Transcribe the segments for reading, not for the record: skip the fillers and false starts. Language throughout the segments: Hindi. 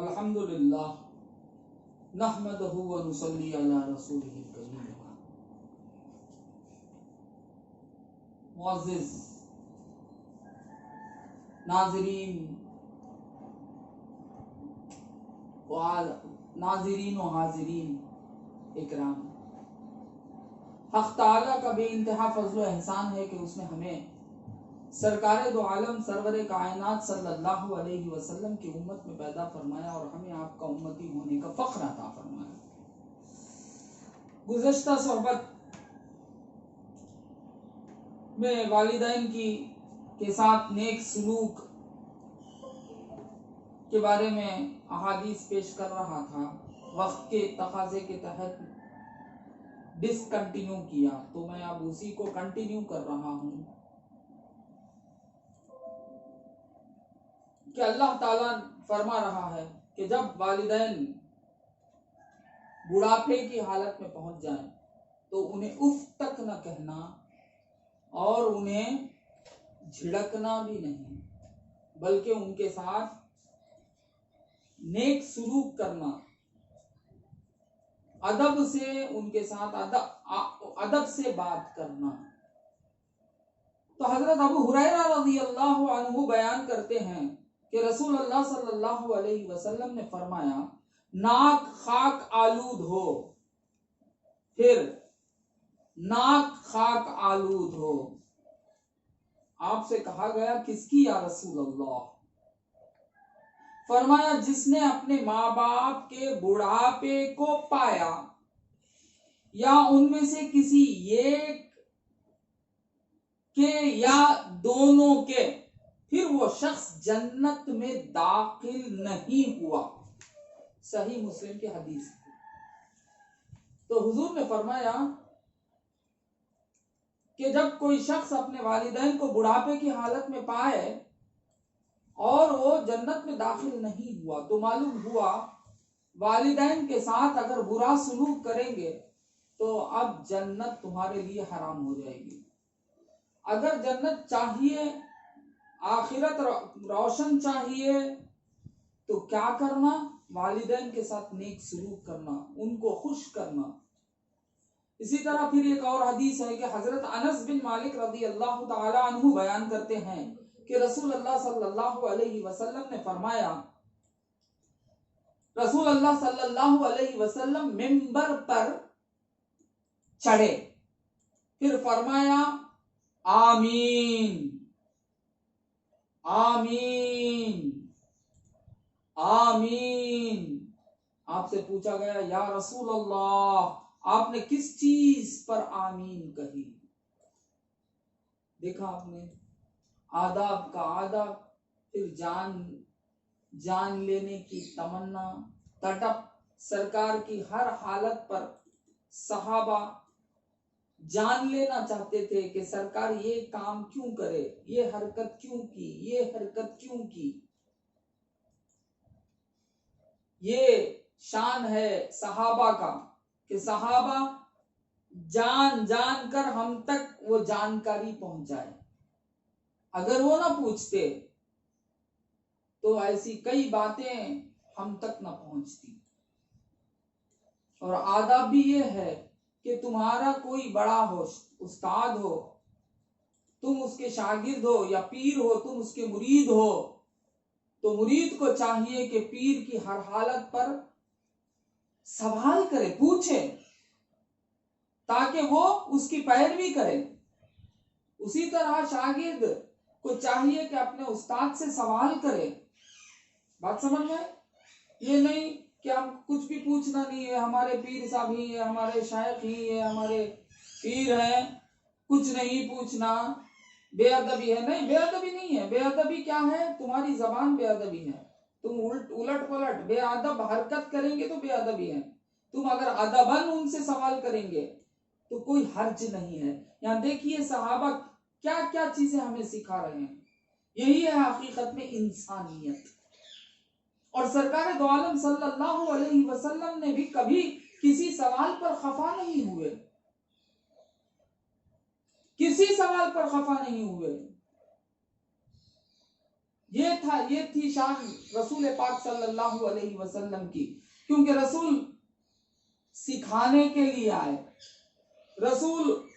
अल्हम्दुलिल्लाह नहमदुहु व नुसल्ली अला रसूलिहिल करीम। मुअज़्ज़िज़ नाज़रीन व हाज़िरीन इकराम, हक़ ताला का बेइंतहा फज़्ल व एहसान है कि उसने हमें सरकारे दो आलम सरवरे कायनात सल्लल्लाहु अलैहि वसल्लम की उम्मत में पैदा फरमाया और हमें आपका उम्मती होने का फ़ख्र अता फरमाया। गुज़श्ता सोहबत में वालिदैन के साथ नेक सलूक के बारे में अहादीस पेश कर रहा था। वक्त के तकाज़े के तहत डिसकंटिन्यू किया तो मैं अब उसी को कंटिन्यू कर रहा हूँ कि अल्लाह ताला फरमा रहा है कि जब वालिदैन बुढ़ापे की हालत में पहुंच जाएं तो उन्हें उफ तक न कहना और उन्हें झिड़कना भी नहीं, बल्कि उनके साथ नेक सुलूक करना, अदब से उनके साथ अदब से बात करना। तो हजरत अबू हुरैरा रज़ियल्लाहु अन्हु बयान करते हैं कि रसूलुल्लाह सल्लल्लाहु अलैहि वसल्लम ने फरमाया, नाक खाक आलूद हो, फिर नाक खाक आलूद हो। आपसे कहा गया किसकी या रसूलल्लाह? फरमाया जिसने अपने माँ बाप के बुढ़ापे को पाया या उनमें से किसी एक के या दोनों के, फिर वो शख्स जन्नत में दाखिल नहीं हुआ। सही मुस्लिम की हदीस। तो हुजूर ने फरमाया कि जब कोई शख्स अपने वालिदैन को बुढ़ापे की हालत में पाए और वो जन्नत में दाखिल नहीं हुआ, तो मालूम हुआ वालिदैन के साथ अगर बुरा सलूक करेंगे तो अब जन्नत तुम्हारे लिए हराम हो जाएगी। अगर जन्नत चाहिए, आखिरत रोशन चाहिए, तो क्या करना? वालिदैन के साथ नेक सलूक करना, उनको खुश करना। इसी तरह फिर एक और हदीस है कि हजरत अनस बिन मालिक रज़ियल्लाहु ताला अन्हु बयान करते हैं कि रसूलुल्लाह सल्लल्लाहु अलैहि वसल्लम ने फरमाया, रसूलुल्लाह सल्लल्लाहु अलैहि वसल्लम मिंबर पर चढ़े, फिर फरमाया आमीन आमीन आमीन। आपसे पूछा गया या रसूलल्लाह आपने किस चीज पर आमीन कही? देखा आपने आदाब का आदब, फिर जान लेने की तमन्ना, तड़प। सरकार की हर हालत पर सहाबा जान लेना चाहते थे कि सरकार ये काम क्यों करे, ये हरकत क्यों की, ये हरकत क्यों की। ये शान है सहाबा का कि सहाबा जान कर हम तक वो जानकारी पहुंचाए। अगर वो ना पूछते तो ऐसी कई बातें हम तक ना पहुंचती। और आदाब भी ये है कि तुम्हारा कोई बड़ा हो, उस्ताद हो, तुम उसके शागिर्द हो या पीर हो, तुम उसके मुरीद हो, तो मुरीद को चाहिए कि पीर की हर हालत पर सवाल करे, पूछे, ताकि वो उसकी पैरवी करे। उसी तरह शागिर्द को चाहिए कि अपने उस्ताद से सवाल करे। बात समझ में? ये नहीं कि हम कुछ भी पूछना नहीं है, हमारे पीर साहब ही है, हमारे शायख ही है, हमारे पीर हैं, कुछ नहीं पूछना, बेअदबी है। नहीं, बेअदबी नहीं है। बेअदबी क्या है? तुम्हारी जबान बेअदबी है। तुम उलट पलट बेअदब हरकत करेंगे तो बेअदबी है। तुम अगर अदबन उनसे सवाल करेंगे तो कोई हर्ज नहीं है। यहाँ देखिए सहाबा क्या क्या चीजें हमें सिखा रहे हैं। यही है हकीकत में इंसानियत। और सरकार दो आलम सल्लल्लाहु अलैहि वसल्लम ने भी कभी किसी सवाल पर खफा नहीं हुए, किसी सवाल पर खफा नहीं हुए। ये थी शान रसूल पाक सल्लल्लाहु अलैहि वसल्लम की, क्योंकि रसूल सिखाने के लिए आए। रसूल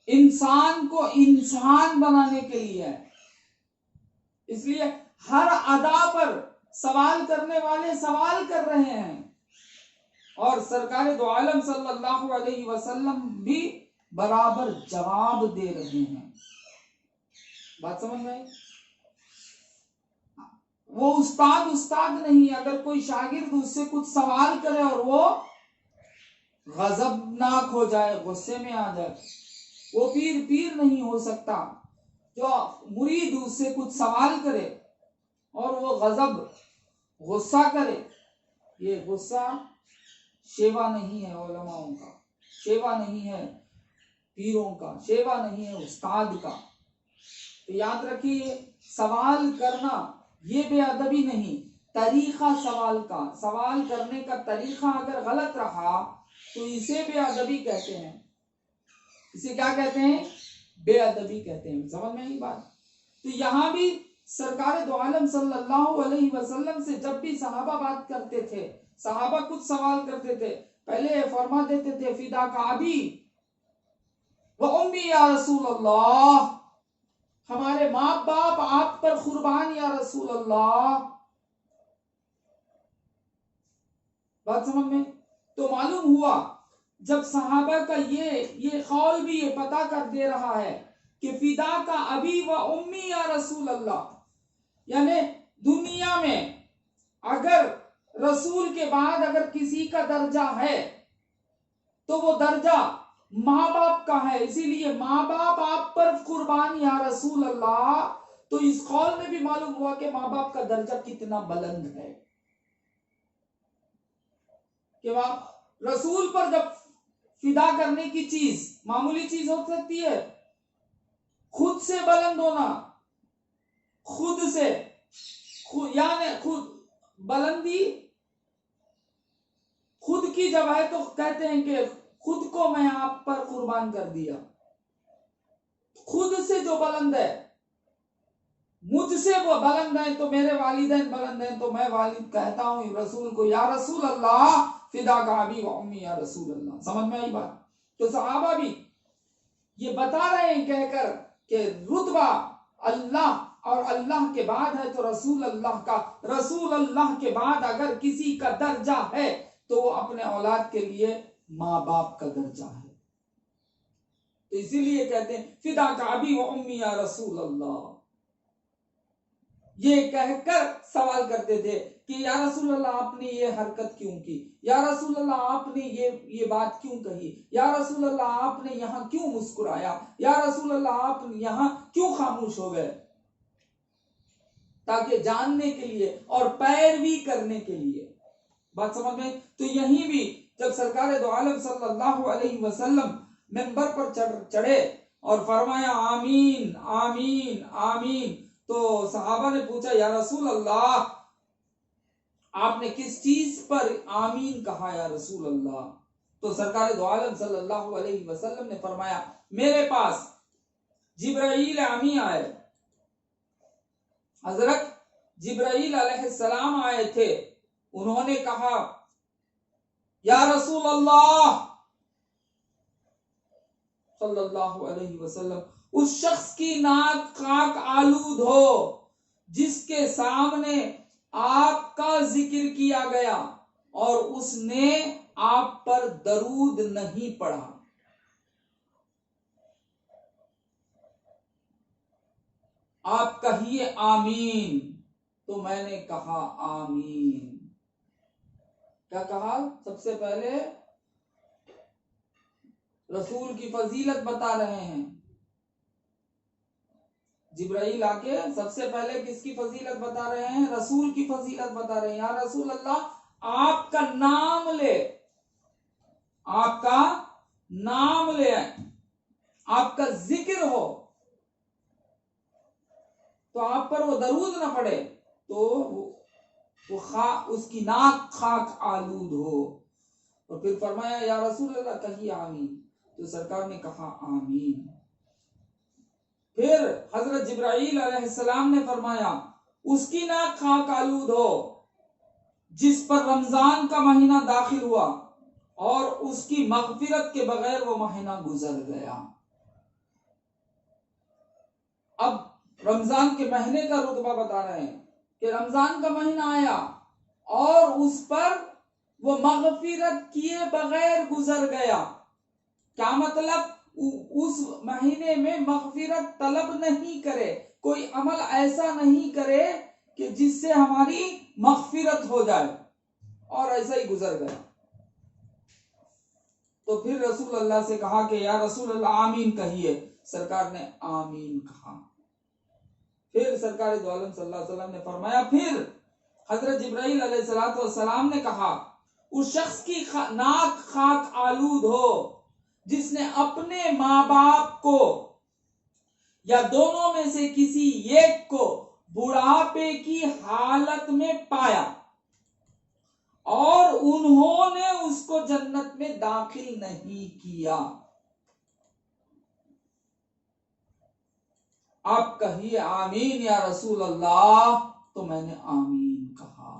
इंसान को इंसान बनाने के लिए आए। इसलिए हर अदा पर सवाल करने वाले सवाल कर रहे हैं, और सरकार दो आलम सल्लल्लाहु अलैहि वसल्लम भी बराबर जवाब दे रहे हैं। बात समझ में आई? वो उस्ताद नहीं। अगर कोई शागिर्द उससे कुछ सवाल करे और वो गजबनाक हो जाए, गुस्से में आ जाए, वो पीर नहीं हो सकता। जो मुरीद उससे कुछ सवाल करे और वो गुस्सा करे, ये गुस्सा शेवा नहीं है उलमाओं का, शेवा नहीं है पीरों का, शेवा नहीं है उस्ताद का। तो याद रखिए, सवाल करना ये बेअदबी नहीं, तरीका सवाल करने का तरीका अगर गलत रहा तो इसे बेअदबी कहते हैं। इसे क्या कहते हैं? बेअदबी कहते हैं। समझ में आई बात? तो यहां भी सरकार दो आलम सल्लल्लाहु अलैहि वसल्लम से जब भी सहाबा बात करते थे, सहाबा कुछ सवाल करते थे, पहले फरमा देते थे फिदा का अभी व उम्मी या रसूल अल्लाह, हमारे माँ बाप आप पर कुर्बान या रसूल अल्लाह। बात समझ में? तो मालूम हुआ जब सहाबा का ये कौल भी ये पता कर दे रहा है कि फिदा का अभी व उम्मी या रसूल अल्लाह, यानी दुनिया में अगर रसूल के बाद अगर किसी का दर्जा है तो वो दर्जा माँ बाप का है। इसीलिए माँ बाप आप पर कुर्बान या रसूल अल्लाह। तो इस कौल में भी मालूम हुआ कि माँ बाप का दर्जा कितना बुलंद है, कि रसूल पर जब फिदा करने की चीज मामूली चीज हो सकती है, खुद से बुलंद होना, खुद से यानी खुद बुलंदी खुद की जब है तो कहते हैं कि खुद को मैं आप पर कुर्बान कर दिया। खुद से जो बुलंद है, मुझसे वो बुलंद है तो मेरे वालिदैन बुलंद हैं, तो मैं वालिद कहता हूं रसूल को या रसूल अल्लाह फिदा का अभी व उम्मी या रसूल अल्लाह। समझ में आई बात? तो सहाबा भी ये बता रहे हैं कहकर कि रुतबा अल्लाह और अल्लाह के बाद है तो रसूल अल्लाह का, रसूल अल्लाह के बाद अगर किसी का दर्जा है तो वो अपने औलाद के लिए माँ बाप का दर्जा है। तो इसीलिए कहते हैं फिदा का अभी व उम्मी या रसूल अल्लाह। ये कहकर सवाल करते थे कि या रसूल अल्लाह आपने ये हरकत क्यों की, या रसूल अल्लाह आपने ये बात क्यों कही, या रसूल अल्लाह आपने यहां क्यों मुस्कुराया, या रसूल अल्लाह आप यहां क्यों खामोश हो गए, ताकि जानने के लिए और पैरवी करने के लिए। बात समझ में? तो यहीं भी जब सरकार दो आलम सल्लल्लाहु अलैहि वसल्लम मेंबर पर चढ़े और फरमाया आमीन आमीन आमीन, तो सहाबा ने पूछा या रसूल अल्लाह आपने किस चीज पर आमीन कहा या रसूल अल्लाह? तो सरकार दो आलम सल्लल्लाहु अलैहि वसल्लम ने फरमाया मेरे पास जिब्राईल अमी आए, हजरत जिब्राईल अलैहिस्सलाम आए थे, उन्होंने कहा या रसूल अल्लाह सल्लल्लाहु अलैहि वसल्लम, उस शख्स की नाक खाक आलूद हो जिसके सामने आपका जिक्र किया गया और उसने आप पर दरूद नहीं पढ़ा। आप कहिए आमीन। तो मैंने कहा आमीन। क्या कहा? सबसे पहले रसूल की फजीलत बता रहे हैं। जिब्राइल आके सबसे पहले किसकी फजीलत बता रहे हैं? रसूल की फजीलत बता रहे हैं। या रसूल अल्लाह, आपका नाम ले, आपका नाम ले, आपका जिक्र हो, तो आप पर वो दरूद ना पड़े तो वो उसकी नाक खाक आलूद हो। और फिर फरमाया या रसूल अल्लाह कहिए आमीन, तो सरकार ने कहा आमीन। फिर हजरत जिब्राईल अलैहिस्सलाम ने फरमाया उसकी नाक खाक आलूद हो जिस पर रमजान का महीना दाखिल हुआ और उसकी मगफिरत के बगैर वो महीना गुजर गया। अब रमजान के महीने का रुतबा बता रहे हैं कि रमजान का महीना आया और उस पर वो मगफिरत किए बगैर गुजर गया। क्या मतलब? उस महीने में मगफिरत तलब नहीं करे, कोई अमल ऐसा नहीं करे कि जिससे हमारी मगफिरत हो जाए, और ऐसा ही गुजर गया। तो फिर रसूल अल्लाह से कहा कि या रसूल अल्लाह आमीन कहिए। सरकार ने आमीन कहा। फिर सरकार दो आलम सल्लल्लाहु अलैहि वसल्लम ने फरमाया, फिर हजरत जिब्राईल अलैहिस्सलाम ने कहा उस शख्स की नाक खाक आलूद हो जिसने अपने माँ बाप को या दोनों में से किसी एक को बुढ़ापे की हालत में पाया और उन्होंने उसको जन्नत में दाखिल नहीं किया। आप कहिए आमीन या रसूल अल्लाह, तो मैंने आमीन कहा।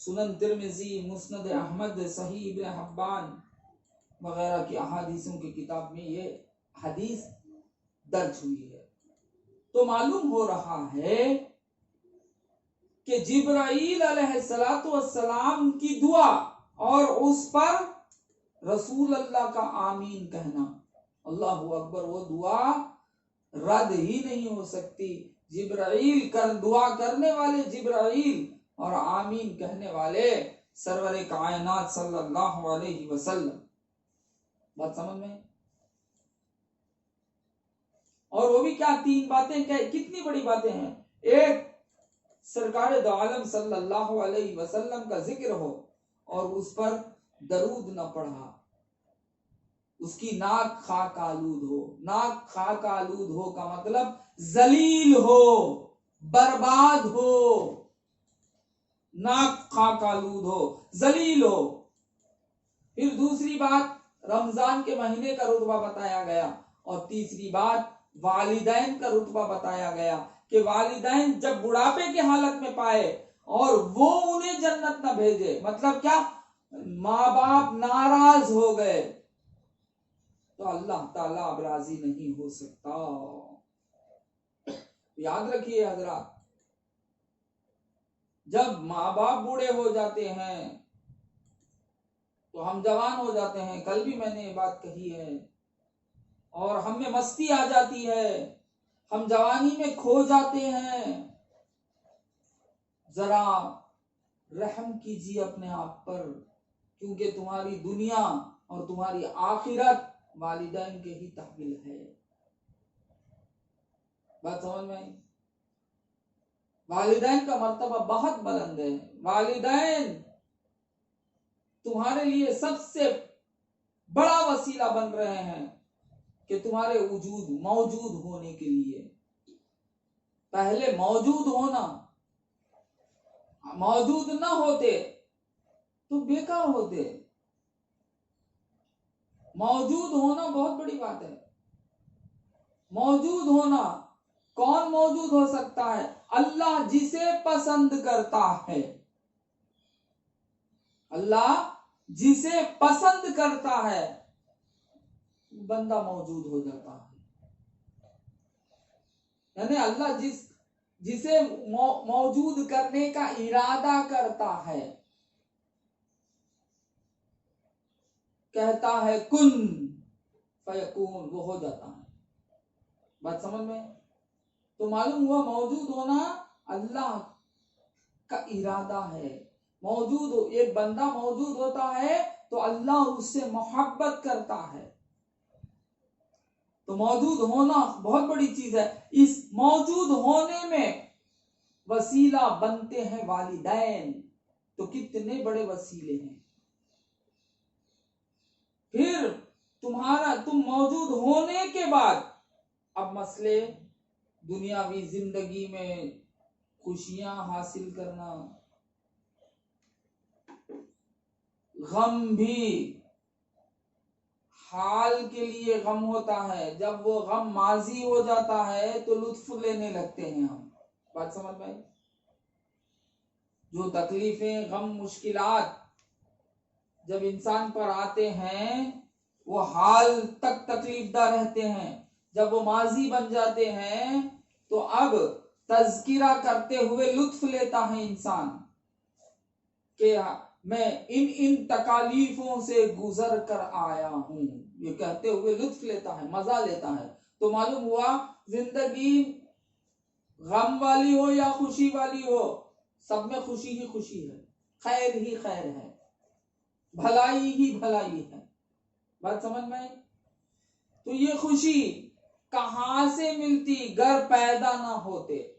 सुनन तिर्मिजी, मुस्नद अहमद, सही इब्न हब्बान वगैरह की अहादीसों की किताब में ये हदीस दर्ज हुई है। तो मालूम हो रहा है कि जिब्राईल अलैहिस्सलाम की दुआ और उस पर रसूल अल्लाह का आमीन कहना, अल्लाहु अकबर, वो दुआ रद्द ही नहीं हो सकती। जिब्राईल दुआ करने वाले जिब्राईल और आमीन कहने वाले सरवरे कायनात सल्लल्लाहु अलैहि वसल्लम। बात समझ में? और वो भी क्या, 3 बातें, क्या कितनी बड़ी बातें हैं। एक, सरकार दो आलम सल्लल्लाहु अलैहि वसल्लम का जिक्र हो और उस पर दरूद न पढ़ा, उसकी नाक खाक आलूद हो। नाक खाक आलूद हो का मतलब जलील हो, बर्बाद हो, नाक खाक आलूद हो, जलील हो। फिर दूसरी बात, रमजान के महीने का रुतबा बताया गया। और तीसरी बात, वालिदैन का रुतबा बताया गया कि वालिदैन जब बुढ़ापे की हालत में पाए और वो उन्हें जन्नत न भेजे, मतलब क्या, माँ बाप नाराज हो गए तो अल्लाह ताला अब राजी नहीं हो सकता। याद रखिए हजरात, जब माँ बाप बूढ़े हो जाते हैं तो हम जवान हो जाते हैं। कल भी मैंने ये बात कही है। और हम में मस्ती आ जाती है, हम जवानी में खो जाते हैं। जरा रहम कीजिए अपने आप पर, क्योंकि तुम्हारी दुनिया और तुम्हारी आखिरत वालिदैन के ही तहविल है। बात समझ में आई? वालिदैन का मर्तबा बहुत बुलंद है। वालिदैन तुम्हारे लिए सबसे बड़ा वसीला बन रहे हैं कि तुम्हारे मौजूद होने के लिए। पहले मौजूद होना, मौजूद न होते तो बेकार होते। मौजूद होना बहुत बड़ी बात है। मौजूद होना, कौन मौजूद हो सकता है? अल्लाह जिसे पसंद करता है। अल्लाह जिसे पसंद करता है बंदा मौजूद हो जाता है। यानी अल्लाह जिसे मौजूद करने का इरादा करता है, कहता है कुन फयकून, वो हो जाता है। बात समझ में? तो मालूम हुआ मौजूद होना अल्लाह का इरादा है। मौजूद, एक बंदा मौजूद होता है तो अल्लाह उससे मोहब्बत करता है। तो मौजूद होना बहुत बड़ी चीज है। इस मौजूद होने में वसीला बनते हैं वालिदैन, तो कितने बड़े वसीले हैं। फिर तुम मौजूद होने के बाद अब मसले दुनियावी जिंदगी में खुशियां हासिल करना, गम भी हाल के लिए गम होता है, जब वो गम माजी हो जाता है तो लुत्फ लेने लगते हैं हम। बात समझ में आई? जो तकलीफें, गम, मुश्किलात जब इंसान पर आते हैं वो हाल तक तकलीफदार रहते हैं, जब वो माजी बन जाते हैं तो अब तज़किरा करते हुए लुत्फ लेता है इंसान कि मैं इन इन तकालीफों से गुजर कर आया हूं, ये कहते हुए लुत्फ लेता है, मजा लेता है। तो मालूम हुआ जिंदगी गम वाली हो या खुशी वाली हो, सब में खुशी ही खुशी है, खैर ही खैर है, भलाई ही भलाई है। बात समझ में आई? तो ये खुशी कहां से मिलती? घर पैदा ना होते।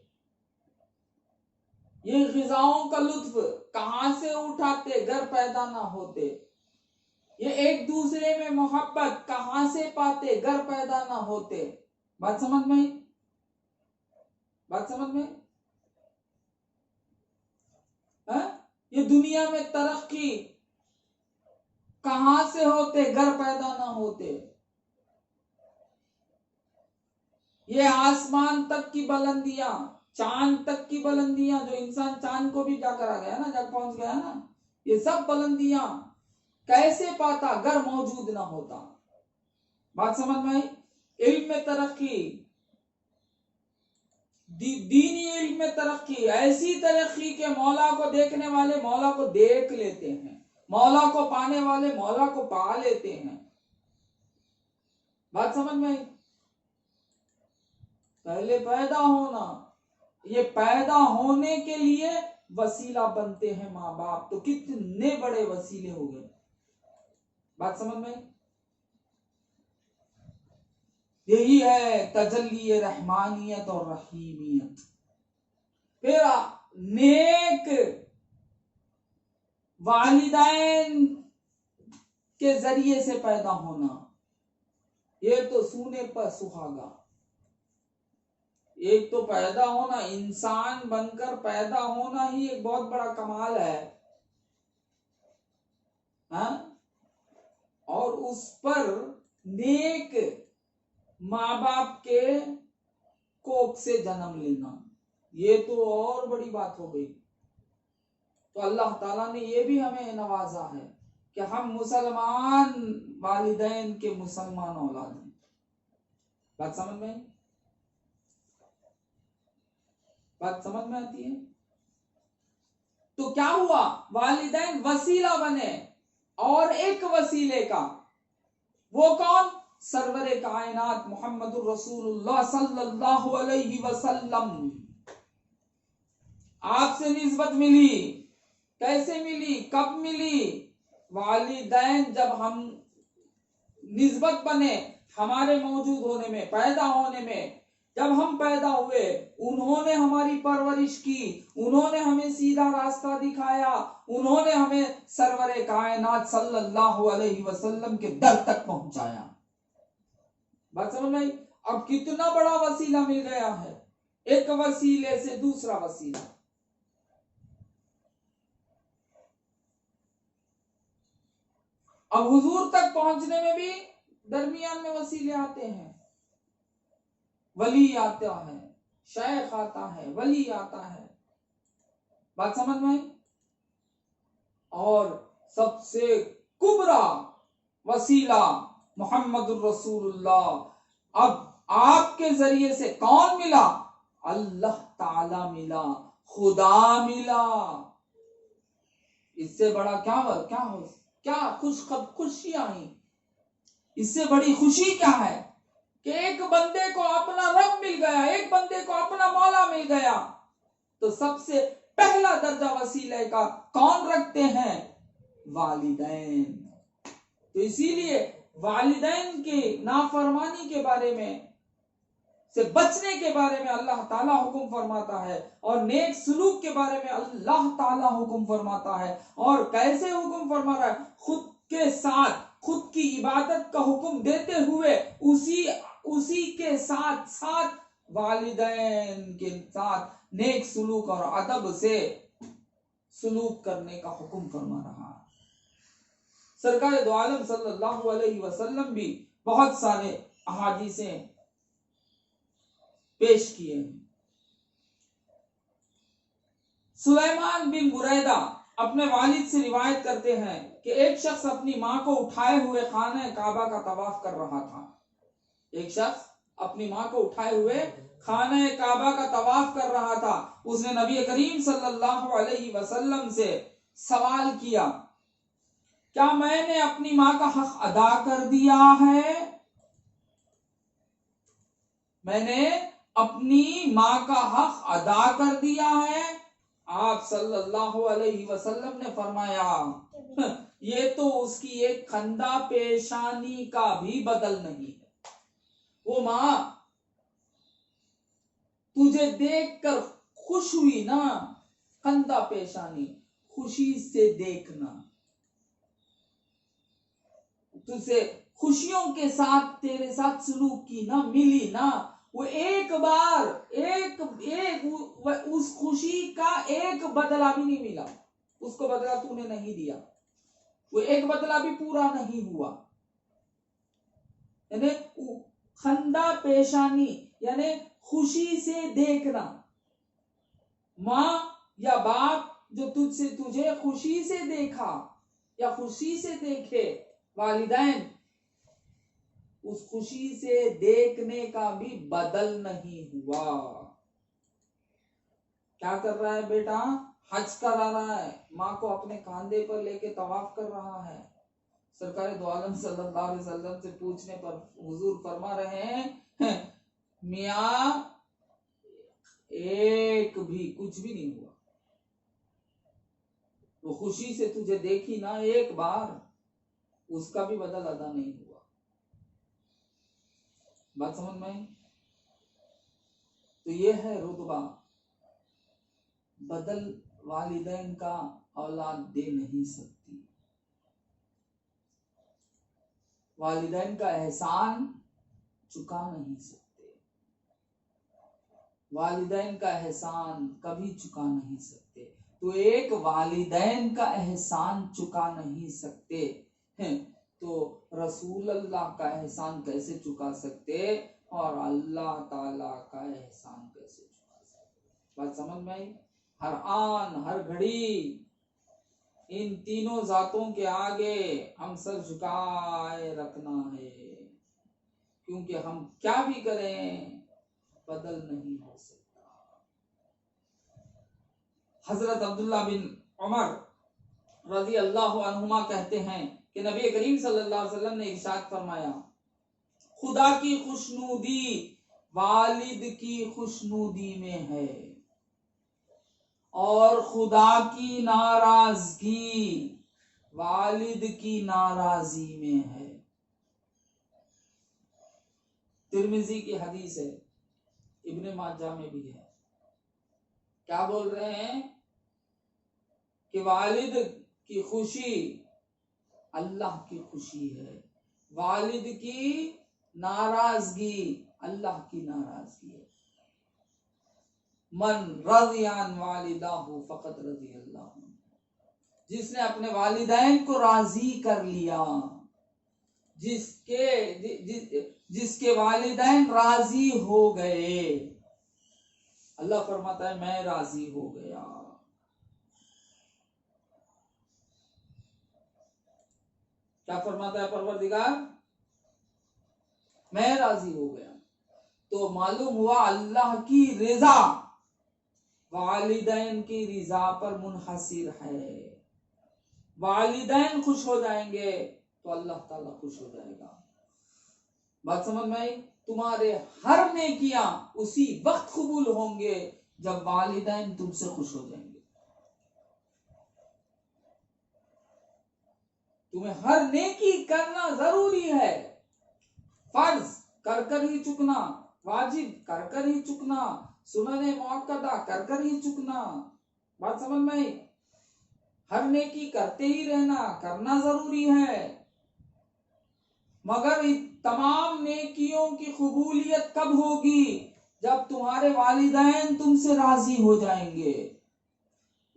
ये ग़िज़ाओं का लुत्फ कहां से उठाते? घर पैदा ना होते। ये एक दूसरे में मोहब्बत कहां से पाते? घर पैदा ना होते। बात समझ में आई? बात समझ में? ये दुनिया में तरक्की कहां से होते? घर पैदा ना होते। ये आसमान तक की बुलंदियां, चांद तक की बुलंदियां, जो इंसान चांद को भी जाकर आ गया ना, जब पहुंच गया ना, ये सब बुलंदियां कैसे पाता? घर मौजूद ना होता। बात समझ में आई? इल्म में तरक्की, दीनी इल्म में तरक्की, ऐसी तरक्की के मौला को देखने वाले मौला को देख लेते हैं, मौला को पाने वाले मौला को पा लेते हैं। बात समझ में आई? पहले पैदा होना, ये पैदा होने के लिए वसीला बनते हैं माँ बाप, तो कितने बड़े वसीले हो गए। बात समझ में? यही है तजल्ली रहमानियत और रहीमियत। फिर नेक वालिदैन के जरिए से पैदा होना, ये तो सूने पर सुहागा। एक तो पैदा होना, इंसान बनकर पैदा होना ही एक बहुत बड़ा कमाल है, हाँ? और उस पर नेक माँ बाप के कोख से जन्म लेना, ये तो और बड़ी बात हो गई। तो अल्लाह ताला ने ये भी हमें नवाजा है कि हम मुसलमान वालिदैन के मुसलमान औलाद हैं। बात समझ में? बात समझ में आती है? तो क्या हुआ? वालिदैन वसीला बने, और एक वसीले का, वो कौन? सरवरे कायनात मुहम्मदुर रसूलुल्लाह सल्लल्लाहु अलैहि वसल्लम। आपसे निस्बत मिली। कैसे मिली? कब मिली? वालिदैन जब हम निस्बत बने, हमारे मौजूद होने में, पैदा होने में, जब हम पैदा हुए उन्होंने हमारी परवरिश की, उन्होंने हमें सीधा रास्ता दिखाया, उन्होंने हमें सरवरे कायनात सल्लल्लाहु अलैहि वसल्लम के दर तक पहुंचाया। बात समझ में आई? अब कितना बड़ा वसीला मिल गया है, एक वसीले से दूसरा वसीला। अब हुजूर तक पहुंचने में भी दरमियान में वसीले आते हैं। वली आता है, शेख आता है, वली आता है। बात समझ में आई? और सबसे कुबरा वसीला मुहम्मदुर रसूलुल्लाह। अब आपके जरिए से कौन मिला? अल्लाह ताला मिला, खुदा मिला। इससे बड़ा क्या खुशियां आई? इससे बड़ी खुशी क्या है कि एक बंदे को अपना रब मिल गया, एक बंदे को अपना मौला मिल गया। तो सबसे पहला दर्जा वसीले का कौन रखते हैं? वालिदैन। तो इसीलिए वालिदैन के नाफरमानी के बारे में से बचने के बारे में अल्लाह ताला हुक्म फरमाता है, और नेक सलूक के बारे में अल्लाह ताला हुक्म फरमाता है। और कैसे हुक्म फरमा रहा है? खुद के साथ खुद की इबादत का हुक्म देते हुए उसी के साथ साथ वालिदैन के साथ नेक सलूक और अदब से सलूक करने का हुक्म फरमा रहा है। सरकार दो आलम सल्लल्लाहु अलैहि वसल्लम भी बहुत सारे अहादीसें पेश किए हैं। सुलेमान बिन बुरैदा अपने वालिद से रिवायत करते हैं कि एक शख्स अपनी मां को उठाए हुए खाने काबा का तवाफ कर रहा था। एक शख्स अपनी मां को उठाए हुए खाने काबा का तवाफ कर रहा था। उसने नबी करीम सल्लल्लाहु अलैहि वसल्लम से सवाल किया, क्या मैंने अपनी मां का हक अदा कर दिया है? मैंने अपनी मां का हक अदा कर दिया है? आप सल्लल्लाहु अलैहि वसल्लम ने फरमाया, ये तो उसकी एक खंदा पेशानी का भी बदल नहीं है। वो मां तुझे देखकर खुश हुई ना, खंदा पेशानी, खुशी से देखना, तुझसे खुशियों के साथ तेरे साथ सलूक की ना, मिली ना, वो एक बार उस खुशी का एक बदला भी नहीं मिला, उसको बदला तूने नहीं दिया, वो एक बदला भी पूरा नहीं हुआ। यानी खंदा पेशानी यानी खुशी से देखना। माँ या बाप जो तुझे खुशी से देखा या खुशी से देखे, वालिदैन उस खुशी से देखने का भी बदल नहीं हुआ। क्या कर रहा है बेटा? हज करा रहा है, माँ को अपने कांधे पर लेके तवाफ कर रहा है। सरकार दो आलम सल्लल्लाहु अलैहि वसल्लम से पूछने पर हुजूर फरमा रहे हैं, मियाँ एक भी कुछ भी नहीं हुआ, वो खुशी से तुझे देखी ना एक बार, उसका भी बदल अदा नहीं हुआ। बात समझ में? तो ये है रुतबा, बदल वालिदैन का औलाद दे नहीं सकती। वालिदैन का एहसान चुका नहीं सकते, वालिदैन का एहसान कभी चुका नहीं सकते। तो एक वालिदैन का एहसान चुका नहीं सकते हैं, तो रसूल अल्लाह का एहसान कैसे चुका सकते, और अल्लाह ताला का एहसान कैसे चुका सकते? बात समझ में आई? हर आन हर घड़ी इन तीनों जातों के आगे हम सर झुकाए रखना है, क्योंकि हम क्या भी करें बदल नहीं हो सकता। हजरत अब्दुल्ला बिन उमर रजी अल्लाह अन्हुमा कहते हैं कि नबी करीम सल्लल्लाहु अलैहि वसल्लम ने इरशाद फरमाया, खुदा की खुशनूदी वालिद की खुशनूदी में है, और खुदा की नाराजगी वालिद की नाराजी में है। तिर्मिजी की हदीस है, इब्ने माजा में भी है। क्या बोल रहे हैं कि वालिद की खुशी अल्लाह की खुशी है, वालिद की नाराजगी अल्लाह की नाराजगी है। मन रज़ियान वालिदाहु फ़क़त रज़ियल्लाहु, जिसने अपने वालिदैन को राजी कर लिया, जिसके वालिदैन राजी हो गए, अल्लाह फरमाता है मैं राजी हो गया। क्या फरमाता है परवरदिगार? मैं राजी हो गया। तो मालूम हुआ अल्लाह की रिजा वालिदैन की रिजा पर मुनहसिर है। वालिदैन खुश हो जाएंगे तो अल्लाह ताला खुश हो जाएगा। बात समझ में आई? तुम्हारे हर नेकियां उसी वक्त कबूल होंगे जब वालिदैन तुमसे खुश हो जाएंगे। तुम्हें हर नेकी करना जरूरी है। फर्ज कर कर ही चुकना, वाजिब कर कर ही चुकना, सुनने मुअक्कदा कर कर ही चुकना। बात समझ में आई? हर नेकी करते ही रहना, करना जरूरी है। मगर तमाम नेकियों की कबूलियत कब होगी? जब तुम्हारे वालिदैन तुमसे राजी हो जाएंगे।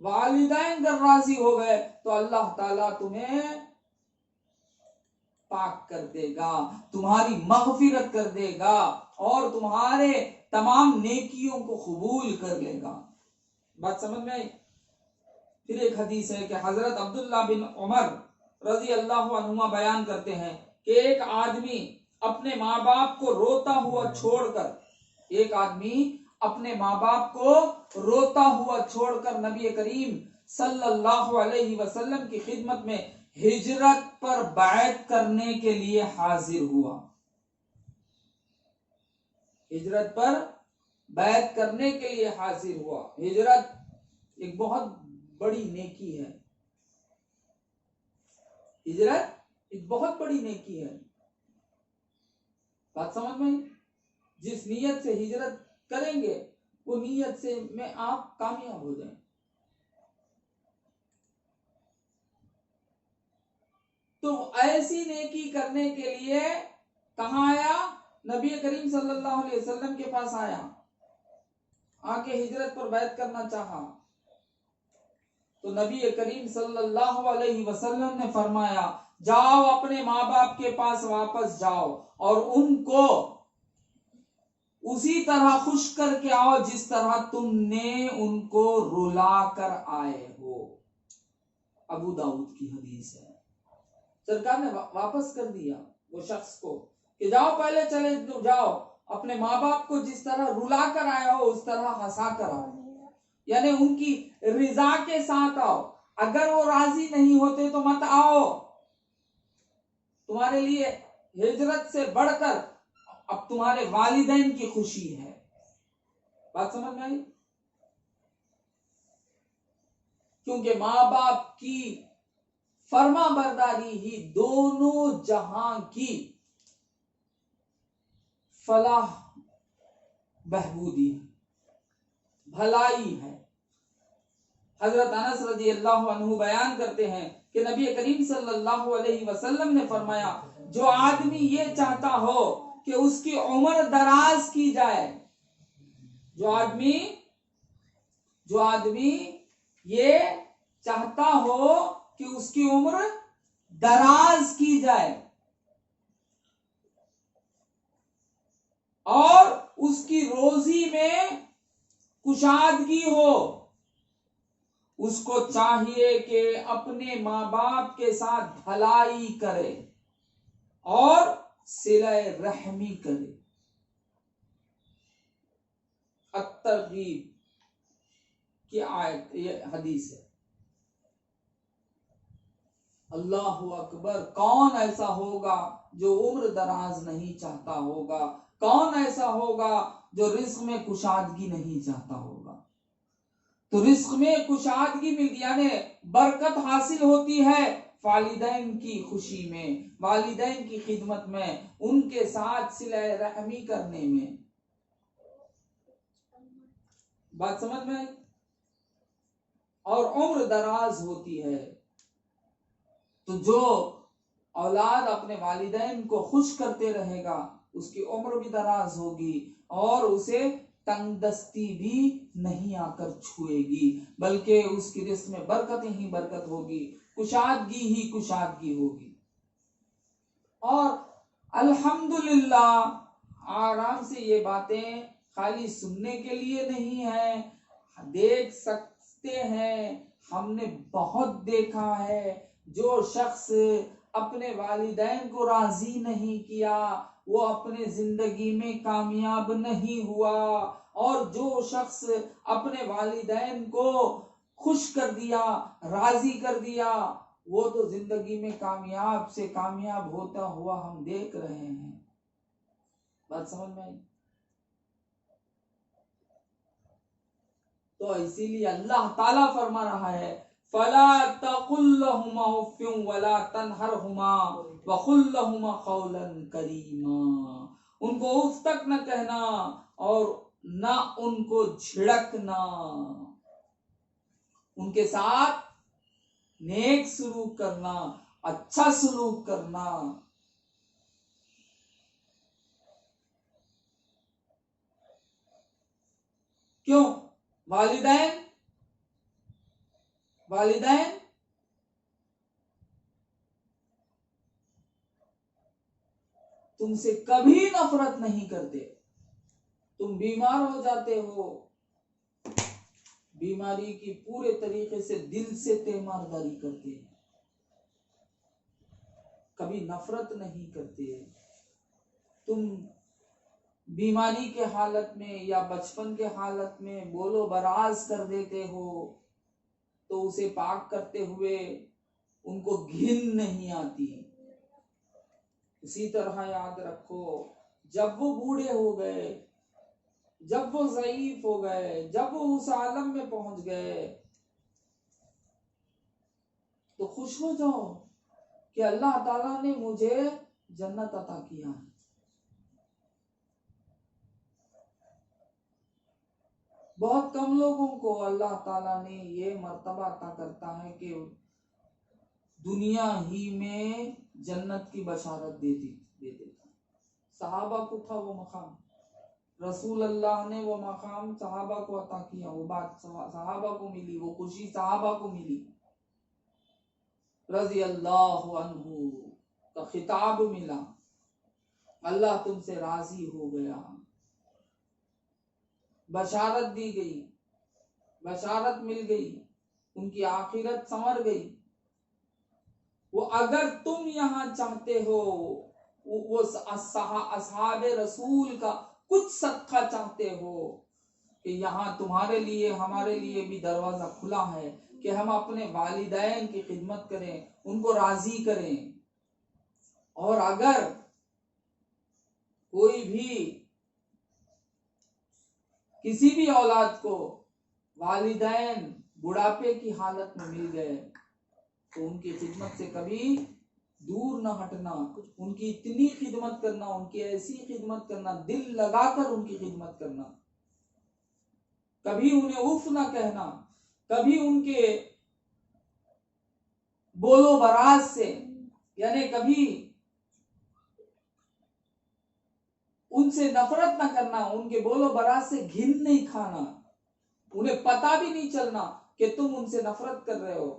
वालिदैन जब राजी हो गए तो अल्लाह ताला तुम्हें पाक कर देगा, तुम्हारी मगफिरत कर देगा और तुम्हारे तमाम नेकियों को कबूल कर लेगा। बात समझ में आई? फिर एक हदीस है कि हजरत अब्दुल्ला बिन उमर रजी अल्लाह अन्हुमा बयान करते हैं कि एक आदमी अपने माँ बाप को रोता हुआ छोड़कर, एक आदमी अपने माँ बाप को रोता हुआ छोड़कर नबी करीम सल्लल्लाहु अलैहि वसल्लम की खिदमत में हिजरत पर बैत करने के लिए हाजिर हुआ। हिजरत पर बैत करने के लिए हाजिर हुआ। हिजरत एक बहुत बड़ी नेकी है। हिजरत एक बहुत बड़ी नेकी है। बात समझ में? जिस नीयत से हिजरत करेंगे वो नीयत से में आप कामयाब हो जाएं। तो ऐसी नेकी करने के लिए कहां आया? नबी करीम सल्लल्लाहु अलैहि वसल्लम के पास आया, आके हिजरत पर बैत करना चाहा। तो नबी करीम सल्लल्लाहु अलैहि वसल्लम ने फरमाया, जाओ अपने माँ बाप के पास वापस जाओ और उनको उसी तरह खुश करके आओ जिस तरह तुमने उनको रुला कर आए हो। अबू दाऊद की हदीस है। सरकार ने वापस कर दिया वो शख्स को कि जाओ, पहले चले जाओ, अपने माँ बाप को जिस तरह रुला कर आए हो उस तरह हंसा कर आओ, यानी उनकी रिजा के साथ आओ। अगर वो राजी नहीं होते तो मत आओ। तुम्हारे लिए हिजरत से बढ़कर अब तुम्हारे वालिदैन की खुशी है। बात समझ में आई? क्योंकि माँ बाप की फर्मा बरदारी ही दोनों जहां की फलाह बहबूदी है, भलाई है। हजरत अनस रजी अल्लाह अन्हु बयान करते हैं कि नबी करीम सल्लल्लाहु अलैहि वसल्लम ने फरमाया, जो आदमी ये चाहता हो कि उसकी उम्र दराज की जाए, जो आदमी ये चाहता हो कि उसकी उम्र दराज की जाए और उसकी रोजी में कुशादगी हो, उसको चाहिए कि अपने माँ बाप के साथ भलाई करे और सिले रहमी करे। अत-तरगीब की आयत, ये हदीस है। अल्लाहु अकबर। कौन ऐसा होगा जो उम्र दराज नहीं चाहता होगा? कौन ऐसा होगा जो रिस्क में कुशादगी नहीं चाहता होगा? तो रिस्क में कुशादगी मिलती, यानी बरकत हासिल होती है वालिदैन की खुशी में, वालिदैन की खिदमत में, उनके साथ सिले रहमी करने में। बात समझ में? और उम्र दराज होती है। तो जो औलाद अपने वालिदैन को खुश करते रहेगा उसकी उम्र भी दराज होगी और उसे तंगदस्ती भी नहीं आकर छुएगी, बल्कि उसकी रिस्क में बरकत ही बरकत होगी, कुशादगी ही कुशादगी होगी। और अल्हम्दुलिल्लाह आराम से ये बातें खाली सुनने के लिए नहीं है, देख सकते हैं। हमने बहुत देखा है, जो शख्स अपने वालिदैन को राजी नहीं किया वो अपने जिंदगी में कामयाब नहीं हुआ, और जो शख्स अपने वालिदैन को खुश कर दिया, राजी कर दिया, वो तो जिंदगी में कामयाब से कामयाब होता हुआ हम देख रहे हैं। बात समझ में आई? तो इसीलिए अल्लाह ताला फरमा रहा है, फला तकुल्लहुमा उफ्फिन वला तनहरहुमा वकुल्लहुमा कौलन करीमा। उनको उफ तक न कहना और न उनको झिड़कना, उनके साथ नेक सलूक करना, अच्छा सलूक करना। क्यों? वालिदैन तुमसे कभी नफरत नहीं करते। तुम बीमार हो जाते हो, बीमारी की पूरे तरीके से दिल से तीमारदारी करते हैं, कभी नफरत नहीं करते। तुम बीमारी के हालत में या बचपन के हालत में बोलो बराज कर देते हो, तो उसे पाक करते हुए उनको घिन नहीं आती। इसी तरह याद रखो, जब वो बूढ़े हो गए, जब वो ज़ईफ हो गए, जब वो उस आलम में पहुंच गए, तो खुश हो जाओ कि अल्लाह ताला ने मुझे जन्नत अता किया है। बहुत कम लोगों को अल्लाह ताला ने ये मर्तबा अता करता है कि दुनिया ही में जन्नत की बशारत दे देता। सहाबा को था वो मकाम, रसूल अल्लाह ने वो मकाम सहाबा को अता किया, वो बात सहाबा को मिली, वो खुशी सहाबा को मिली। रज़ी अल्लाहु अन्हु का खिताब मिला, अल्लाह तुमसे राजी हो गया, बशारत दी गई, बशारत मिल गई, उनकी आखिरत संवर गई। वो अगर तुम यहाँ चाहते हो, वो असहाबे रसूल का कुछ सदका चाहते हो कि यहाँ तुम्हारे लिए हमारे लिए भी दरवाजा खुला है कि हम अपने वालिदैन की खिदमत करें, उनको राजी करें। और अगर कोई भी किसी भी औलाद को वालिदैन बुढ़ापे की हालत में मिल गए तो उनकी खिदमत से कभी दूर न हटना, उनकी इतनी खिदमत करना, उनकी ऐसी खिदमत करना, दिल लगाकर उनकी खिदमत करना, कभी उन्हें उफ न कहना, कभी उनके बोलो बराज से, यानी कभी उनसे नफरत न करना, उनके बोलो बराज से घिन नहीं खाना, उन्हें पता भी नहीं चलना कि तुम उनसे नफरत कर रहे हो,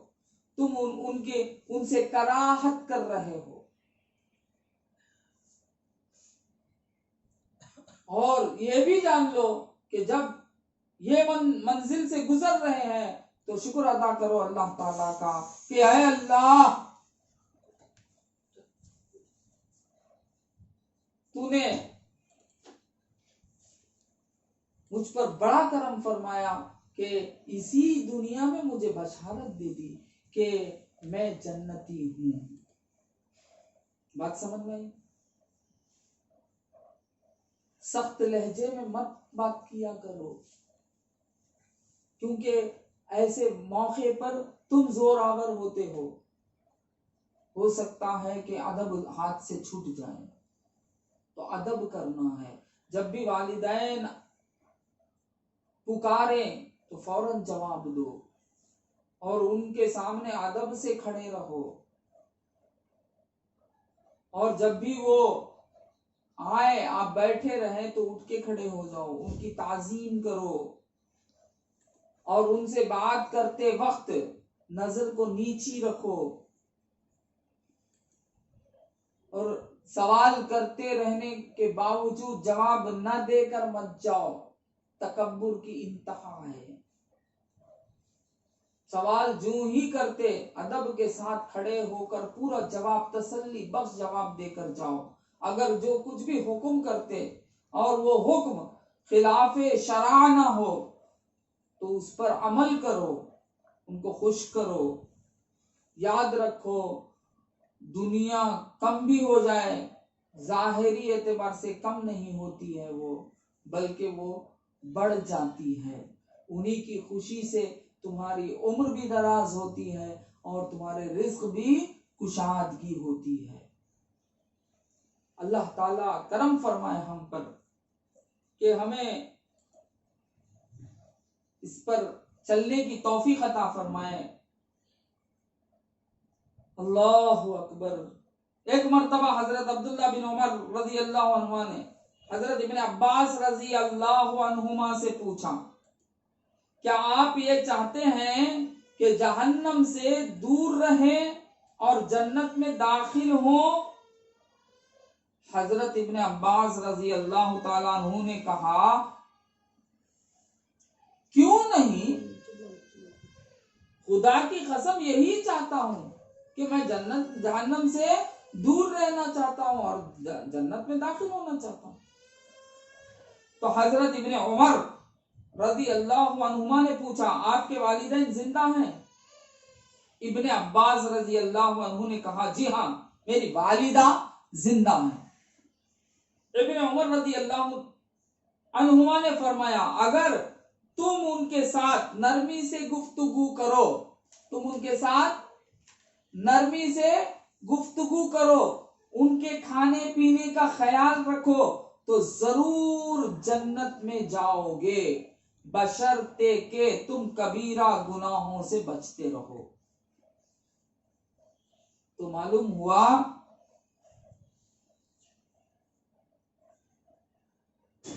तुम उनसे कराहत कर रहे हो। और ये भी जान लो कि जब ये मंजिल से गुजर रहे हैं तो शुक्र अदा करो अल्लाह ताला का कि ऐ अल्लाह, तूने मुझ पर बड़ा करम फरमाया कि इसी दुनिया में मुझे बशारत दे दी कि मैं जन्नती हूं। बात समझ में आई? सख्त लहजे में मत बात किया करो, क्योंकि ऐसे मौके पर तुम जोरावर होते हो सकता है कि अदब हाथ से छूट जाए, तो अदब करना है। जब भी वालिदैन पुकारे तो फौरन जवाब दो और उनके सामने अदब से खड़े रहो। और जब भी वो आए, आप बैठे रहे तो उठ के खड़े हो जाओ, उनकी ताजीम करो। और उनसे बात करते वक्त नजर को नीची रखो और सवाल करते रहने के बावजूद जवाब न देकर मत जाओ, तकब्बुर की इंतहा है। सवाल जो ही करते अदब के साथ खड़े होकर पूरा जवाब तसल्ली बख्श जवाब देकर जाओ। अगर जो कुछ भी हुक्म करते और वो हुक्म खिलाफे शरा ना हो तो उस पर अमल करो, उनको खुश करो। याद रखो, दुनिया कम भी हो जाए, जाहिरी एतबार से कम नहीं होती है वो, बल्कि वो बढ़ जाती है। उन्हीं की खुशी से तुम्हारी उम्र भी दराज होती है और तुम्हारे रिज्क भी कुशादगी होती है। अल्लाह ताला करम फरमाए हम पर कि हमें इस पर चलने की तौफीक अता फरमाए। अल्लाहु अकबर। एक मर्तबा हजरत अब्दुल्ला बिन उमर रजी अल्लाह अन्हुमा ने हजरत इब्न अब्बास रजी अल्लाह अन्हुमा से पूछा, क्या आप ये चाहते हैं कि जहन्नम से दूर रहें और जन्नत में दाखिल हो? हजरत इब्न अब्बास रजी अल्लाह ताला अन्हु ने कहा, क्यों नहीं, खुदा की कसम यही चाहता हूं कि मैं जन्नत जहन्नम से दूर रहना चाहता हूं और जन्नत में दाखिल होना चाहता हूं। तो हजरत इब्न उमर रजी अल्लाह अन्हुमा ने पूछा, आपके वालिदैन जिंदा हैं? इब्न अब्बास रजी अल्लाह अन्हु ने कहा, जी हाँ, मेरी वालिदा जिंदा है। इब्न उमर रजी अल्लाह अन्हुमा ने फरमाया, अगर तुम उनके साथ नरमी से गुफ्तगू करो, तुम उनके साथ नरमी से गुफ्तगू करो, उनके खाने पीने का ख्याल रखो, तो जरूर जन्नत में जाओगे, बशर्ते के तुम कबीरा गुनाहों से बचते रहो। तो मालूम हुआ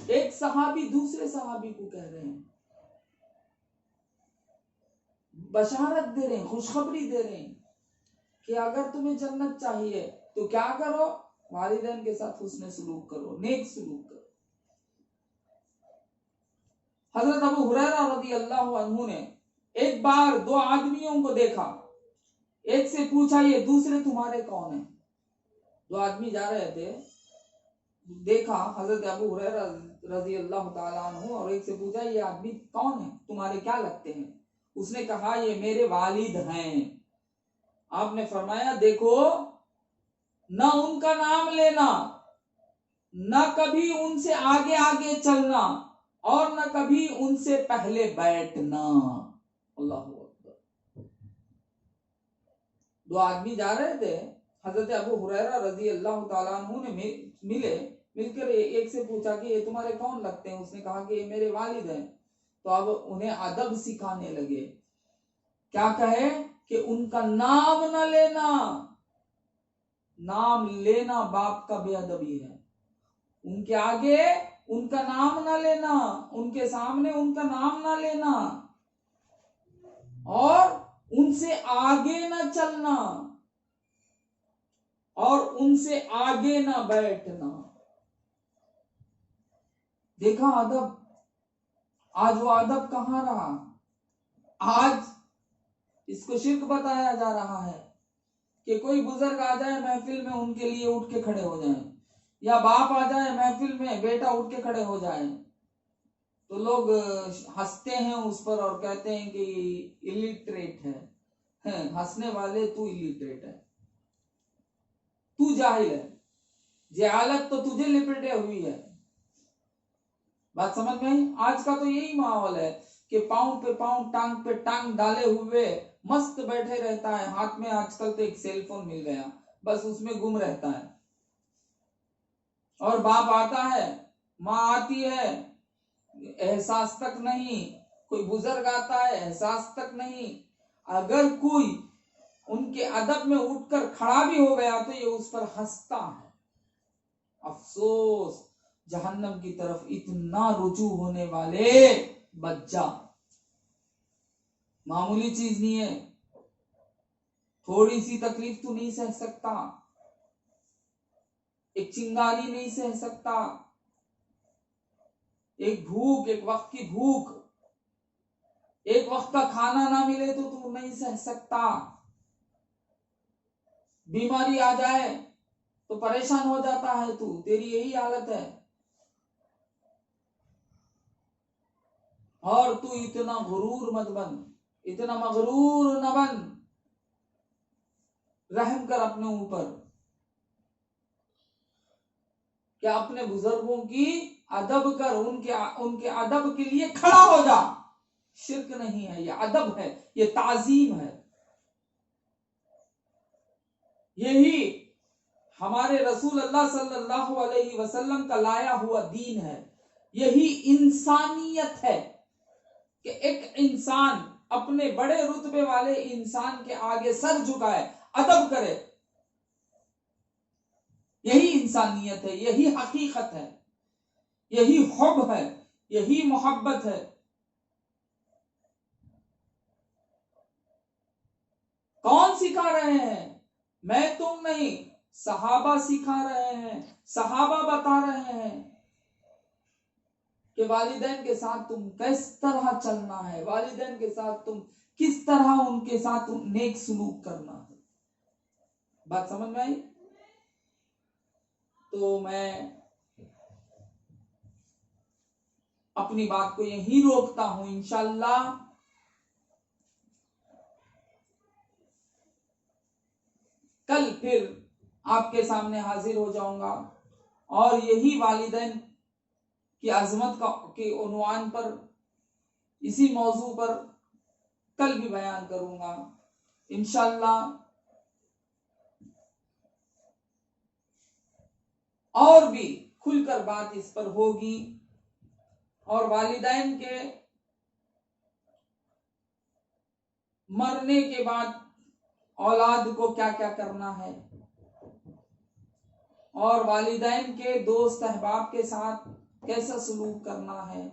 एक सहाबी दूसरे सहाबी को कह रहे हैं, बशारत दे रहे हैं, खुशखबरी दे रहे हैं कि अगर तुम्हें जन्नत चाहिए तो क्या करो, वालिदैन के साथ हुस्न सुलूक करो, नेक सुलूक करो। हजरत अबू हुरैरा रज़ी अल्लाहु अन्हु ने एक बार दो आदमियों को देखा, एक से पूछा, ये दूसरे तुम्हारे कौन है? दो आदमी जा रहे थे, देखा हजरत अबू हुरैरा रज़ी अल्लाहु ताला अन्हु, और एक से पूछा, ये आदमी कौन है, तुम्हारे क्या लगते हैं? उसने कहा, ये मेरे वालिद हैं। आपने फरमाया, देखो, न उनका नाम लेना, न कभी उनसे आगे आगे चलना, और न कभी उनसे पहले बैठना। अल्लाह अकबर। दो आदमी जा रहे थे, हजरत अबू हुरैरा रज़ी अल्लाह ताला अन्हु ने मिलकर एक से पूछा कि ये तुम्हारे कौन लगते हैं? उसने कहा कि ये मेरे वालिद हैं। तो अब उन्हें अदब सिखाने लगे। क्या कहे कि उनका नाम न लेना, नाम लेना बाप का बेअदबी है। उनके आगे उनका नाम ना लेना, उनके सामने उनका नाम ना लेना, और उनसे आगे ना चलना, और उनसे आगे ना बैठना। देखा अदब? आज वो अदब कहां रहा? आज इसको शिर्क बताया जा रहा है कि कोई बुजुर्ग आ जाए महफिल में, उनके लिए उठ के खड़े हो जाएं, या बाप आ जाए महफिल में, बेटा उठ के खड़े हो जाए, तो लोग हंसते हैं उस पर और कहते हैं कि इलिटरेट है। हंसने वाले, तू इलिटरेट है, तू जाहिल है, जहालत तो तुझे लिपटे हुई है। बात समझ में आई? आज का तो यही माहौल है कि पांव पे पांव, टांग पे टांग डाले हुए मस्त बैठे रहता है। हाथ में आजकल तो एक सेलफोन मिल गया, बस उसमें गुम रहता है। और बाप आता है, माँ आती है, एहसास तक नहीं, कोई बुजुर्ग आता है, एहसास तक नहीं। अगर कोई उनके अदब में उठकर खड़ा भी हो गया तो ये उस पर हंसता है। अफसोस, जहन्नम की तरफ इतना रुजू होने वाले बच्चा, मामूली चीज नहीं है। थोड़ी सी तकलीफ तू नहीं सह सकता, एक चिंगारी नहीं सह सकता, एक भूख, एक वक्त की भूख, एक वक्त का खाना ना मिले तो तू नहीं सह सकता। बीमारी आ जाए तो परेशान हो जाता है तू, तेरी यही हालत है। और तू इतना गुरूर मत बन, इतना मगरूर न बन। रहम कर अपने ऊपर, क्या अपने बुजुर्गों की अदब कर, उनके अदब के लिए खड़ा हो जा। शिर्क नहीं है, ये अदब है, ये ताजीम है। यही हमारे रसूल अल्लाह सल्लल्लाहु अलैहि वसल्लम का लाया हुआ दीन है। यही इंसानियत है कि एक इंसान अपने बड़े रुतबे वाले इंसान के आगे सर झुकाए, अदब करे। यही इंसानियत है, यही हकीकत है, यही हुब है, यही मोहब्बत है। कौन सिखा रहे हैं? मैं तुम नहीं, सहाबा सिखा रहे हैं। सहाबा बता रहे हैं कि वालिदैन के साथ तुम किस तरह चलना है, वालिदैन के साथ तुम किस तरह उनके साथ तुम नेक सलूक करना है। बात समझ में आई? तो मैं अपनी बात को यहीं रोकता हूं। इंशाअल्लाह कल फिर आपके सामने हाजिर हो जाऊंगा और यही वालिदैन की अजमत के उन्वान पर, इसी मौजू पर कल भी बयान करूंगा इंशाअल्लाह। और भी खुलकर बात इस पर होगी और वालिदैन के मरने के बाद औलाद को क्या क्या करना है और वालिदैन के दोस्त अहबाब के साथ कैसा सलूक करना है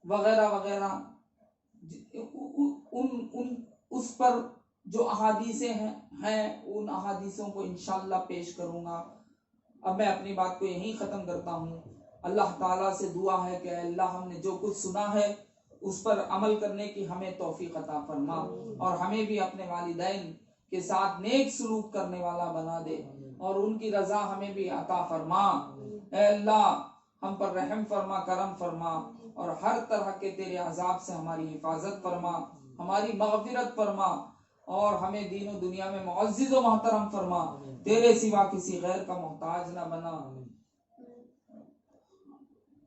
वगैरह वगैरह, उस पर जो अहादीसें हैं उन अहादीसों को इंशाअल्लाह पेश करूंगा। अब मैं अपनी बात को यहीं ख़त्म करता हूँ। अल्लाह ताला से दुआ है कि अल्लाह हमने जो कुछ सुना है उस पर अमल करने की हमें तौफीक अता फरमा और हमें भी अपने वालिदैन के साथ नेक सलूक करने वाला बना दे और उनकी रजा हमें भी अता फरमा। अल्लाह हम पर रहम फरमा, करम फरमा और हर तरह के तेरे अजाब से हमारी हिफाजत फरमा, हमारी मग़फ़िरत फरमा और हमें दीन और दुनिया में मुअज़्ज़िज़ व मोहतरम फरमा। तेरे सिवा किसी गैर का मोहताज न बना।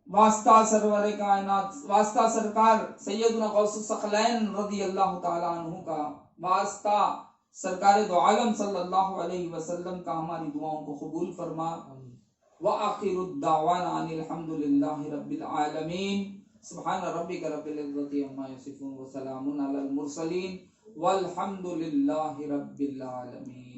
वास्ता सरवरे कायनात, वास्ता सरकार सैयदना गौसुस सक़लैन रज़ी अल्लाह ताला अन्हु का, वास्ता सरकार दो आलम सल्लल्लाहु अलैहि वसल्लम का हमारी दुआओं को कबूल फरमा। व आखिरुद दावाना अनिल हम्दुलिल्लाहि रब्बिल आलमीन। सुब्हान रब्बिका रब्बिल इज़्ज़ति अम्मा यसिफून व सलामुन अलल मुरसलीन वल्हम्दुलिल्लाहि रब्बिल आलमीन।